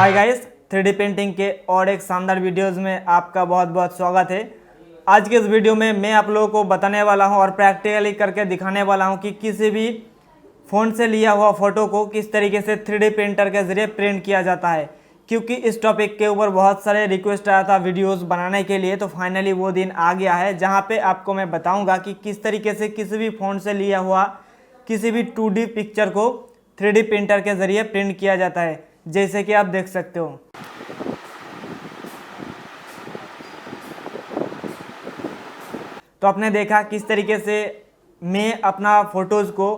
Hi guys, 3D painting के और एक शानदार वीडियोस में आपका बहुत बहुत स्वागत है। आज के इस वीडियो में मैं आप लोगों को बताने वाला हूं और प्रैक्टिकली करके दिखाने वाला हूं कि किसी भी फ़ोन से लिया हुआ फ़ोटो को किस तरीके से 3D प्रिंटर के ज़रिए प्रिंट किया जाता है। क्योंकि इस टॉपिक के ऊपर बहुत सारे रिक्वेस्ट आया था वीडियोस बनाने के लिए, तो फाइनली वो दिन आ गया है जहाँ पे आपको मैं बताऊँगा कि किस तरीके से किसी भी फ़ोन से लिया हुआ किसी भी 2D पिक्चर को 3D प्रिंटर के ज़रिए प्रिंट किया जाता है, जैसे कि आप देख सकते हो। तो आपने देखा किस तरीके से मैं अपना फ़ोटोज़ को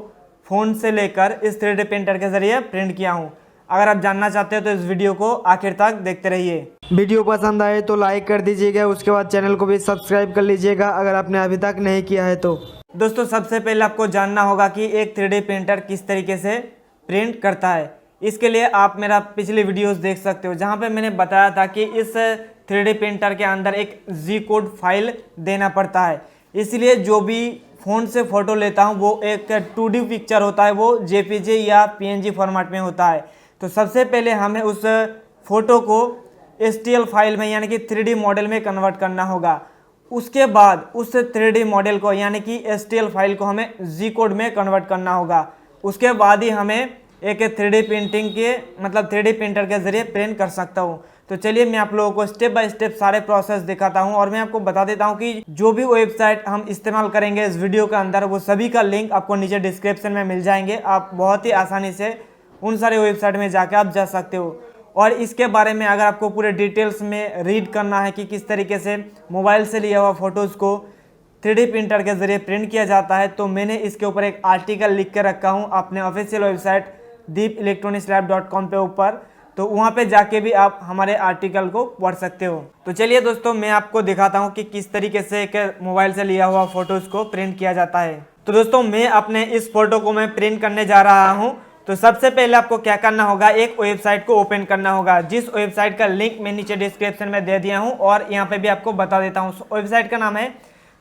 फ़ोन से लेकर इस 3D प्रिंटर के ज़रिए प्रिंट किया हूँ। अगर आप जानना चाहते हो तो इस वीडियो को आखिर तक देखते रहिए। वीडियो पसंद आए तो लाइक कर दीजिएगा, उसके बाद चैनल को भी सब्सक्राइब कर लीजिएगा अगर आपने अभी तक नहीं किया है तो। दोस्तों, सबसे पहले आपको जानना होगा कि एक 3D प्रिंटर किस तरीके से प्रिंट करता है। इसके लिए आप मेरा पिछले वीडियोस देख सकते हो, जहाँ पे मैंने बताया था कि इस 3D प्रिंटर के अंदर एक जी कोड फाइल देना पड़ता है। इसलिए जो भी फ़ोन से फ़ोटो लेता हूँ वो एक 2D पिक्चर होता है, वो जेपीजी या पीएनजी फॉर्मेट में होता है। तो सबसे पहले हमें उस फ़ोटो को एसटीएल फाइल में यानी कि 3D मॉडल में कन्वर्ट करना होगा। उसके बाद उस 3D मॉडल को यानी कि एसटीएल फाइल को हमें जी कोड में कन्वर्ट करना होगा। उसके बाद ही हमें एक 3D प्रिंटिंग के 3D प्रिंटर के ज़रिए प्रिंट कर सकता हूँ। तो चलिए मैं आप लोगों को स्टेप बाय स्टेप सारे प्रोसेस दिखाता हूँ और मैं आपको बता देता हूँ कि जो भी वेबसाइट हम इस्तेमाल करेंगे इस वीडियो के अंदर, वो सभी का लिंक आपको नीचे डिस्क्रिप्शन में मिल जाएंगे। आप बहुत ही आसानी से उन सारे वेबसाइट में जाकर आप जा सकते हो। और इसके बारे में अगर आपको पूरे डिटेल्स में रीड करना है कि किस तरीके से मोबाइल से लिया हुआ फ़ोटोज़ को 3D प्रिंटर के ज़रिए प्रिंट किया जाता है, तो मैंने इसके ऊपर एक आर्टिकल लिख के रखा हूँ अपने ऑफिशियल वेबसाइट deepelectronicslab.com पे ऊपर। तो वहाँ पे जाके भी आप हमारे आर्टिकल को पढ़ सकते हो। तो चलिए दोस्तों, मैं आपको दिखाता हूँ कि किस तरीके से एक मोबाइल से लिया हुआ फ़ोटोज़ को प्रिंट किया जाता है। तो दोस्तों, मैं अपने इस फ़ोटो को मैं प्रिंट करने जा रहा हूँ। तो सबसे पहले आपको क्या करना होगा, एक वेबसाइट को ओपन करना होगा, जिस वेबसाइट का लिंक मैं नीचे डिस्क्रिप्शन में दे दिया हूँ और यहाँ पे भी आपको बता देता हूँ। वेबसाइट का नाम है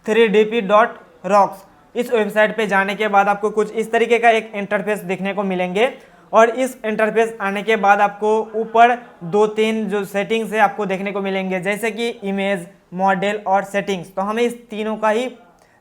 3dp.rocks। इस वेबसाइट पे जाने के बाद आपको कुछ इस तरीके का एक इंटरफेस देखने को मिलेंगे और इस इंटरफेस आने के बाद आपको ऊपर 2-3 जो सेटिंग्स है आपको देखने को मिलेंगे, जैसे कि इमेज, मॉडल और सेटिंग्स। तो हमें इस तीनों का ही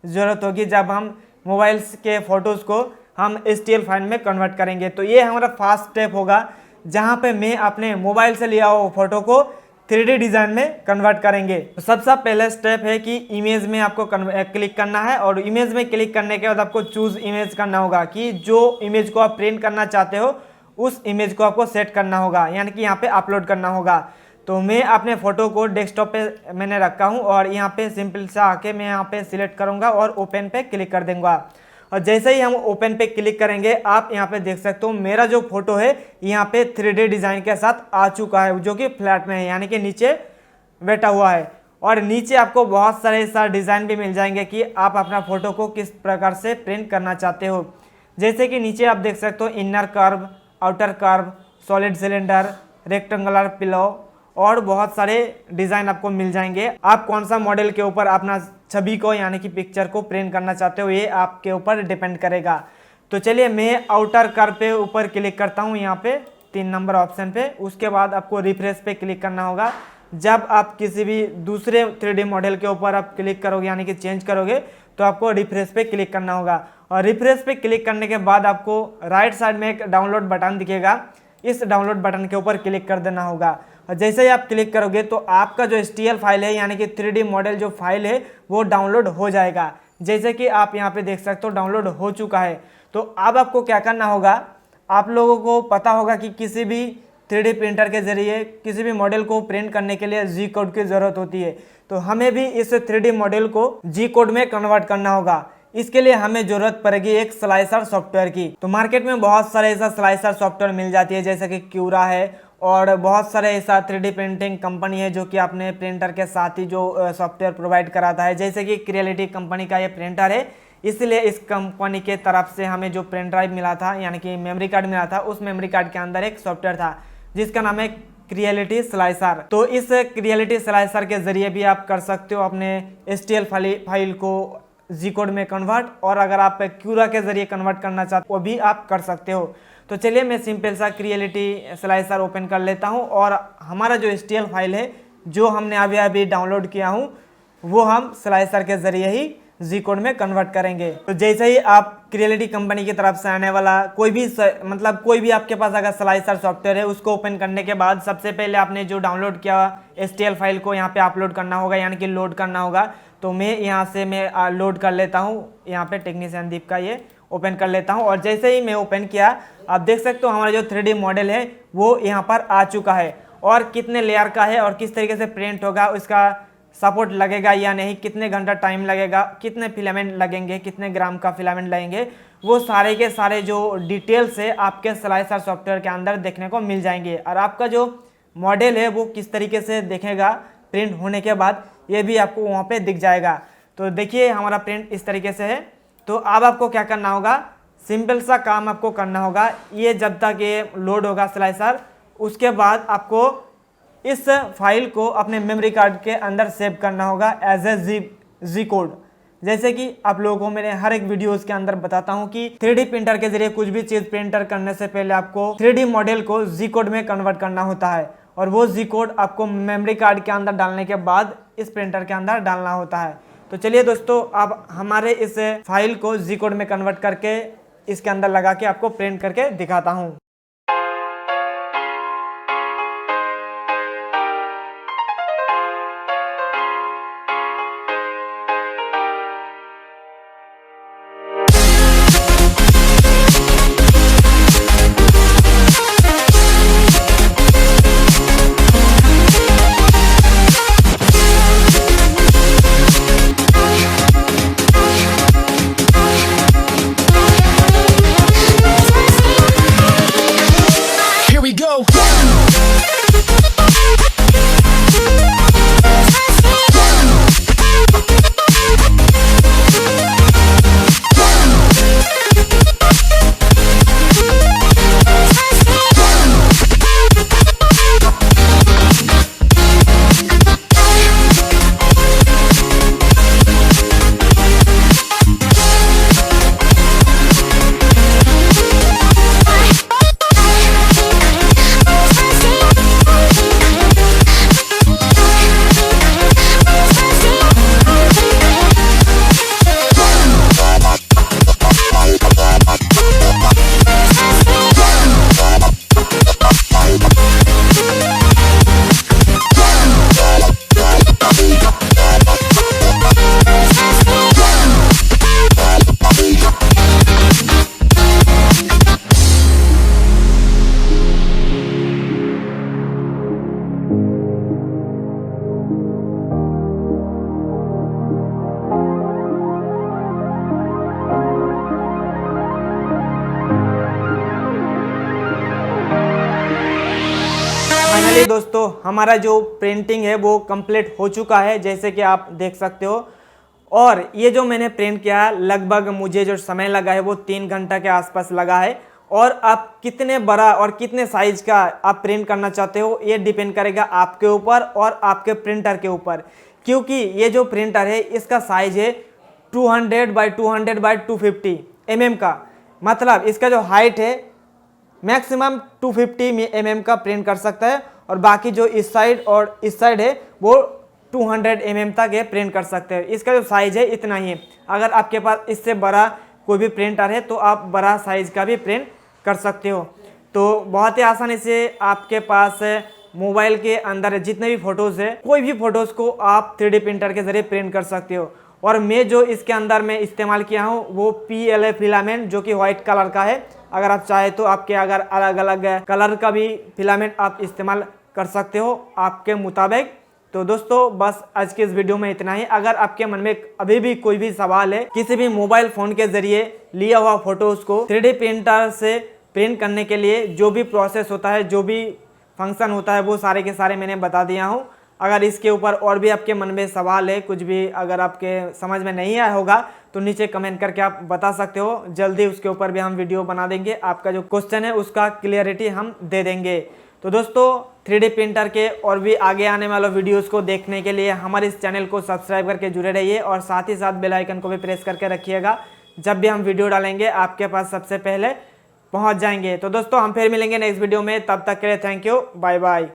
ज़रूरत होगी जब हम मोबाइल्स के फ़ोटोज़ को हम एसटीएल फाइल में कन्वर्ट करेंगे। तो ये हमारा फर्स्ट स्टेप होगा, जहाँ पे मैं अपने मोबाइल से लिया हुआ फ़ोटो को 3D डिज़ाइन में कन्वर्ट करेंगे। तो सबसे पहला स्टेप है कि इमेज में आपको क्लिक करना है और इमेज में क्लिक करने के बाद आपको चूज़ इमेज करना होगा कि जो इमेज को आप प्रिंट करना चाहते हो उस इमेज को आपको सेट करना होगा, यानी कि यहाँ पे अपलोड करना होगा। तो मैं अपने फ़ोटो को डेस्कटॉप पे मैंने रखा हूँ और यहाँ पे सिंपल सा आके मैं यहाँ पे सिलेक्ट करूँगा और ओपन पे क्लिक कर दूँगा। और जैसे ही हम ओपन पे क्लिक करेंगे, आप यहाँ पे देख सकते हो मेरा जो फोटो है यहाँ पे 3D डिज़ाइन के साथ आ चुका है, जो कि फ्लैट में है, यानी कि नीचे बैठा हुआ है। और नीचे आपको बहुत सारे ऐसा डिज़ाइन भी मिल जाएंगे कि आप अपना फ़ोटो को किस प्रकार से प्रिंट करना चाहते हो। जैसे कि नीचे आप देख सकते हो inner curve, outer curve, solid cylinder, rectangular pillow और बहुत सारे डिज़ाइन आपको मिल जाएंगे। आप कौन सा मॉडल के ऊपर अपना छवि को यानी कि पिक्चर को प्रिंट करना चाहते हो, ये आपके ऊपर डिपेंड करेगा। तो चलिए मैं आउटर कर्व पे ऊपर क्लिक करता हूँ, यहाँ पे 3 नंबर ऑप्शन पे। उसके बाद आपको रिफ्रेश पे क्लिक करना होगा। जब आप किसी भी दूसरे 3D मॉडल के ऊपर आप क्लिक करोगे यानी कि चेंज करोगे, तो आपको रिफ्रेश पे क्लिक करना होगा। और रिफ्रेश पे क्लिक करने के बाद आपको राइट साइड में एक डाउनलोड बटन दिखेगा, इस डाउनलोड बटन के ऊपर क्लिक कर देना होगा। और जैसे ही आप क्लिक करोगे तो आपका जो एसटीएल फाइल है यानी कि 3D मॉडल जो फाइल है वो डाउनलोड हो जाएगा। जैसे कि आप यहाँ पे देख सकते हो डाउनलोड हो चुका है। तो अब आपको क्या करना होगा, आप लोगों को पता होगा कि किसी भी 3D प्रिंटर के ज़रिए किसी भी मॉडल को प्रिंट करने के लिए जी कोड की ज़रूरत होती है। तो हमें भी इस 3D मॉडल को जी कोड में कन्वर्ट करना होगा। इसके लिए हमें ज़रूरत पड़ेगी एक स्लाइसर सॉफ्टवेयर की। तो मार्केट में बहुत सारे ऐसा स्लाइसर सॉफ्टवेयर मिल जाती है, जैसे कि क्यूरा है और बहुत सारे ऐसा 3D प्रिंटिंग कंपनी है जो कि अपने प्रिंटर के साथ ही जो सॉफ्टवेयर प्रोवाइड कराता है। जैसे कि क्रिएलिटी कंपनी का ये प्रिंटर है, इसलिए इस कंपनी के तरफ से हमें जो प्रिंट ड्राइव मिला था यानी कि मेमोरी कार्ड मिला था, उस मेमोरी कार्ड के अंदर एक सॉफ्टवेयर था जिसका नाम है क्रिएलिटी स्लाइसर। तो इस क्रिएलिटी स्लाइसर के ज़रिए भी आप कर सकते हो अपने एसटीएल फाइल को जी कोड में कन्वर्ट, और अगर आप क्यूरा के ज़रिए कन्वर्ट करना चाहते हो वो भी आप कर सकते हो। तो चलिए मैं सिंपल सा क्रिएलिटी स्लाइसर ओपन कर लेता हूँ और हमारा जो STL फाइल है जो हमने अभी अभी डाउनलोड किया हूँ वो हम स्लाइसर के ज़रिए ही जी कोड में कन्वर्ट करेंगे। तो जैसे ही आप क्रिएलिटी कंपनी की तरफ से आने वाला कोई भी आपके पास अगर स्लाइसर सॉफ्टवेयर है उसको ओपन करने के बाद सबसे पहले आपने जो डाउनलोड किया STL फाइल को यहाँ पे अपलोड करना होगा, यानी कि लोड करना होगा। तो मैं यहाँ से लोड कर लेता हूँ, यहाँ पे टेक्नीशियन दीप का ये ओपन कर लेता हूँ। और जैसे ही मैं ओपन किया आप देख सकते हो हमारा जो 3D मॉडल है वो यहाँ पर आ चुका है और कितने लेयर का है और किस तरीके से प्रिंट होगा, उसका सपोर्ट लगेगा या नहीं, कितने घंटा टाइम लगेगा, कितने फिलामेंट लगेंगे, कितने ग्राम का फिलामेंट लगेंगे, वो सारे के सारे जो डिटेल्स है आपके स्लाइसर सॉफ्टवेयर के अंदर देखने को मिल जाएंगे। और आपका जो मॉडल है वो किस तरीके से दिखेगा प्रिंट होने के बाद ये भी आपको वहाँ पे दिख जाएगा। तो देखिए हमारा प्रिंट इस तरीके से है। तो अब आपको क्या करना होगा, सिंपल सा काम आपको करना होगा, ये जब तक ये लोड होगा स्लाइसर उसके बाद आपको इस फाइल को अपने मेमोरी कार्ड के अंदर सेव करना होगा एज ए जी कोड। जैसे कि आप लोगों को मेरे हर एक वीडियोस के अंदर बताता हूं कि 3D प्रिंटर के जरिए कुछ भी चीज़ प्रिंटर करने से पहले आपको 3D मॉडल को जी कोड में कन्वर्ट करना होता है और वो जी कोड आपको मेमोरी कार्ड के अंदर डालने के बाद इस प्रिंटर के अंदर डालना होता है। तो चलिए दोस्तों अब हमारे इस फाइल को जी कोड में कन्वर्ट करके इसके अंदर लगा के आपको प्रिंट करके दिखाता हूँ। फाइनली दोस्तों हमारा जो प्रिंटिंग है वो कंप्लीट हो चुका है, जैसे कि आप देख सकते हो। और ये जो मैंने प्रिंट किया लगभग मुझे जो समय लगा है वो 3 घंटा के आसपास लगा है। और आप कितने बड़ा और कितने साइज का आप प्रिंट करना चाहते हो ये डिपेंड करेगा आपके ऊपर और आपके प्रिंटर के ऊपर, क्योंकि ये जो प्रिंटर है इसका साइज है 200 बाई 200 बाई 250 mm का। मतलब इसका जो हाइट है मैक्सिमम 250 mm का प्रिंट कर सकता है और बाकी जो इस साइड और इस साइड है वो 200 mm तक ये प्रिंट कर सकते हैं। इसका जो साइज है इतना ही है। अगर आपके पास इससे बड़ा कोई भी प्रिंटर है तो आप बड़ा साइज का भी प्रिंट कर सकते हो। तो बहुत ही आसानी से आपके पास मोबाइल के अंदर जितने भी फ़ोटोज़ है कोई भी फ़ोटोज़ को आप 3D प्रिंटर के ज़रिए प्रिंट कर सकते हो। और मैं जो इसके अंदर में इस्तेमाल किया हूँ वो PLA फिलामेंट जो कि वाइट कलर का है। अगर आप चाहे तो आपके अगर अलग अलग कलर का भी फिलामेंट आप इस्तेमाल कर सकते हो आपके मुताबिक। तो दोस्तों बस आज के इस वीडियो में इतना ही। अगर आपके मन में अभी भी कोई भी सवाल है किसी भी मोबाइल फ़ोन के ज़रिए लिया हुआ फ़ोटोज़ को 3D प्रिंटर से प्रिंट करने के लिए जो भी प्रोसेस होता है, जो भी फंक्शन होता है, वो सारे के सारे मैंने बता दिया हूँ। अगर इसके ऊपर और भी आपके मन में सवाल है, कुछ भी अगर आपके समझ में नहीं आया होगा तो नीचे कमेंट करके आप बता सकते हो। जल्दी उसके ऊपर भी हम वीडियो बना देंगे। आपका जो क्वेश्चन है उसका क्लियरिटी हम दे देंगे। तो दोस्तों 3D प्रिंटर के और भी आगे आने वाले वीडियोस को देखने के लिए हमारे इस चैनल को सब्सक्राइब करके जुड़े रहिए और साथ ही साथ बेल आइकन को भी प्रेस करके रखिएगा। जब भी हम वीडियो डालेंगे आपके पास सबसे पहले पहुंच जाएंगे। तो दोस्तों हम फिर मिलेंगे नेक्स्ट वीडियो में, तब तक के लिए थैंक यू, बाय बाय।